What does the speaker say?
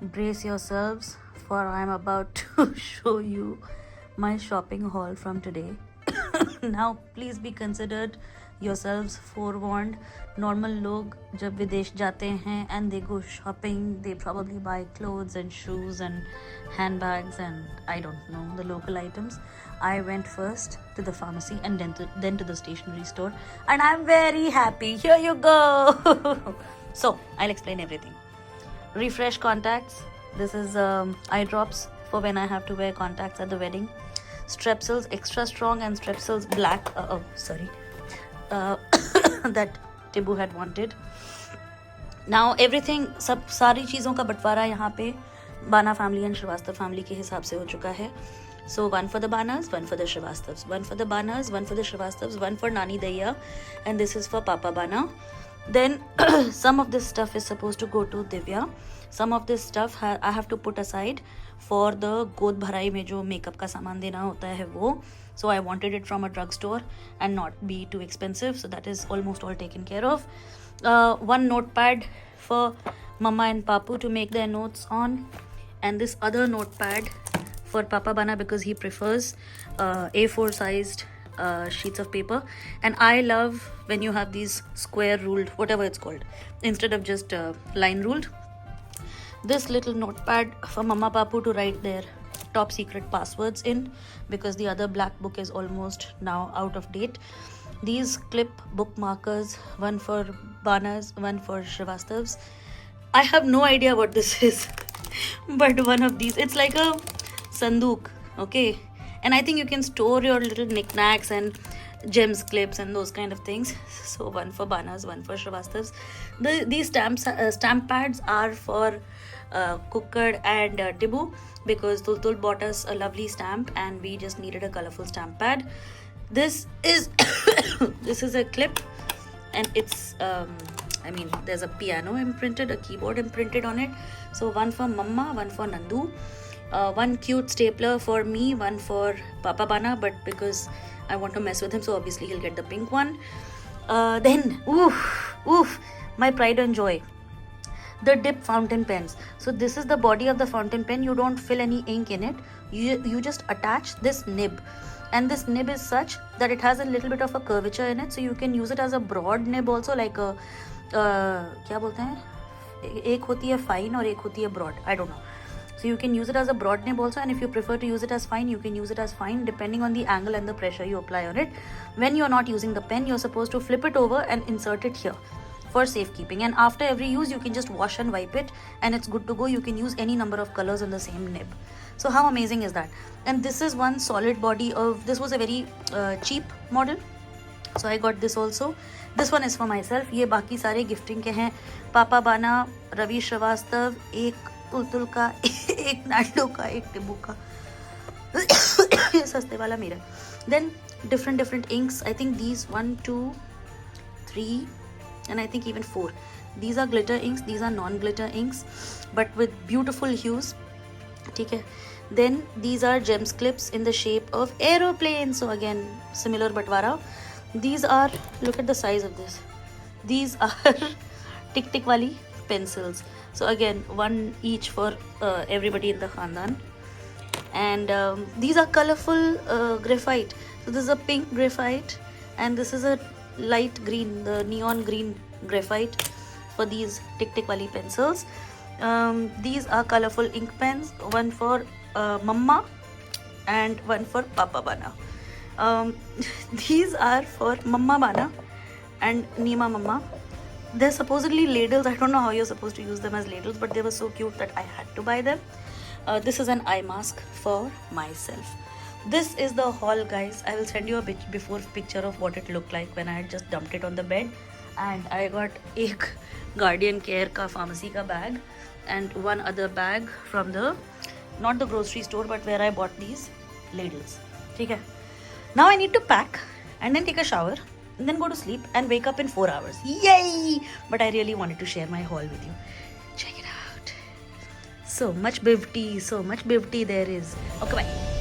Brace yourselves, for I'm about to show you my shopping haul from today. Now, please be considered yourselves forewarned. Normal log जब विदेश जाते हैं and they go shopping, they probably buy clothes and shoes and handbags and I don't know, the local items. I went first to the pharmacy and then to the stationery store, and I'm very happy. Here you go. So I'll explain everything. Refresh contacts. This is eye drops for when I have to wear contacts at the wedding. Strepsils extra strong and Strepsils black. That Tibu had wanted. Now everything, सब सारी चीज़ों का बंटवारा यहाँ पे बाना family and Srivastava family के हिसाब से हो चुका है. So one for the Banas, one for the Srivastavs, one for the Banas, one for the Srivastavs, one for Nani Daya, and this is for Papa Bana. Then some of this stuff is supposed to go to Divya. Some of this stuff I have to put aside for the गोद भराई में जो makeup का सामान देना होता है वो. So I wanted it from a drugstore and not be too expensive. So that is almost all taken care of. One notepad for Mama and Papu to make their notes on, and this other notepad for Papa Bana because he prefers A4 sized sheets of paper, and I love when you have these square ruled, whatever it's called, instead of just line ruled. This little notepad for Mama Papu to write their top secret passwords in because the other black book is almost now out of date. These clip bookmarkers, one for Banas, one for Srivastavs. I have no idea what this is, but one of these, it's like a sanduk, okay, and I think you can store your little knickknacks and gems clips and those kind of things. So one for Banas, one for Srivastavs. These stamp pads are for Kukkad and Tibu because Tultul bought us a lovely stamp and we just needed a colorful stamp pad. This is this is a clip, and it's there's a piano imprinted, a keyboard imprinted on it. So one for Mama, one for Nandu. One cute stapler for me, one for Papa Bana, but because I want to mess with him, so obviously he'll get the pink one. Then, my pride and joy, the dip fountain pens. So this is the body of the fountain pen. You don't fill any ink in it. You just attach this nib, and this nib is such that it has a little bit of a curvature in it, so you can use it as a broad nib also, like a क्या बोलते हैं, एक होती है fine और एक होती है broad, I don't know. So you can use it as a broad nib also, and if you prefer to use it as fine, you can use it as fine depending on the angle and the pressure you apply on it. When you're not using the pen, you're supposed to flip it over and insert it here for safekeeping, and after every use you can just wash and wipe it and it's good to go. You can use any number of colors on the same nib. So how amazing is that? And this is one solid body of, this was a very cheap model, so I got this also. This one is for myself. ये बाकी सारे gifting के हैं. पापा बाना, रवि श्रीवास्तव, एक तुलतुल का, एक नाडो का, एक टिब्बू का. ये सस्ते वाला मेरा. Then different inks. I think these 1, 2, 3 and I think even 4. These are glitter inks. These are non-glitter inks, but with beautiful hues. ठीक है. Then these are gems clips in the shape of aeroplanes. So again, similar बंटवारा. These are, look at the size of this. These are tick wali pencils. So again, one each for everybody in the Khandan. And these are colorful graphite. So this is a pink graphite and this is a light green, the neon green graphite for these tick wali pencils. These are colorful ink pens, one for Mama and one for Papa Bana. These are for Mama Bana and Nima Mama. They're supposedly ladles. I don't know how you're supposed to use them as ladles, but they were so cute that I had to buy them. This is an eye mask for myself. This is the haul, guys. I will send you a before picture of what it looked like when I had just dumped it on the bed. And I got एक Guardian Care का pharmacy का bag and one other bag from the, not the grocery store, but where I bought these ladles. ठीक है. Now I need to pack and then take a shower and then go to sleep and wake up in 4 hours. Yay! But I really wanted to share my haul with you. Check it out. So much beauty there is. Okay, bye.